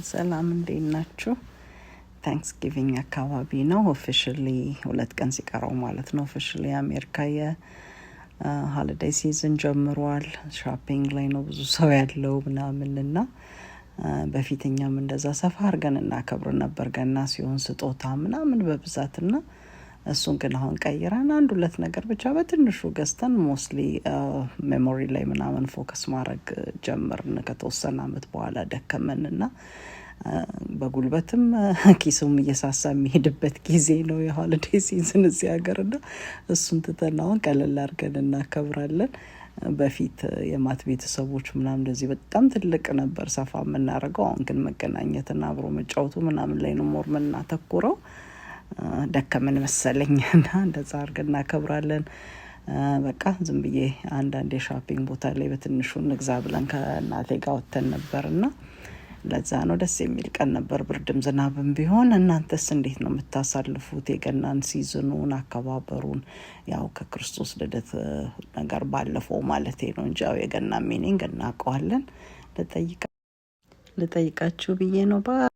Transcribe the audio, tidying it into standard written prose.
ሰላም እንዴት ናችሁ? ታንክስጊቪንግ አካባቢ ነው ኦፊሻሊ 2 ቀን ሲቀረው ማለት ነው። ኦፊሻሊ አሜሪካ የሆሊዴይ ሲዝን ጀምሯል። ሾፒንግ ላይ ነው ብዙ ሰው ያለው ምናምንና በፊትኛም እንደዛ ሰፋ አድርገን እናከብር ነበር ገና ሲሆን ስጦታ ምናምን በብዛትና እሱን ግን አሁን ቀይረን 1-2 ነገር ብቻ በትንሹ ገዝተን ሞስትሊ ሜሞሪ ላይ ምናምን ፎከስ ማድረግ ጀመርን ከተወሰነ አመት በኋላ ደከመንና በጉልበትም ኪሱም እየሳሳ የሚሄድበት ጊዜ ነው የሆሊዴይ ሲዝን እዚህ ሀገርና እሱን ተተናውን ቀለል አድርገን እናከብራለን። በፊት የማት ቤተሰቦች ምናምን እንደዚህ በጣም ትልቅ ነበር ሰፋ የምናደርገው። አሁን ግን መገናኘትና አብሮ መጫወቱ ምናምን ላይ ነው ሞር የምናተኩረው። ደከመን መሰለኝና እንደዛ አድርገን እናከብራለን። በቃ ዝም ብዬ አንዳንዴ ሾፒንግ ቦታ ላይ በትንሹ እንግዛ ብለን ከእናቴ ጋር ወተን ነበርና ለዛ ነው ደስ የሚል ቀን ነበር። ብርድም ዝናብም ቢሆን እናንተስ እንዴት ነው የምታሳልፉት የገናን ሲዝኑን አከባበሩን? ያው ከክርስቶስ ልደት ነገር ባለፈው ማለቴ ነው እንጂ ያው የገና ሚኒንግ እናውቀዋለን። ልጠይቃችሁ ብዬ ነው።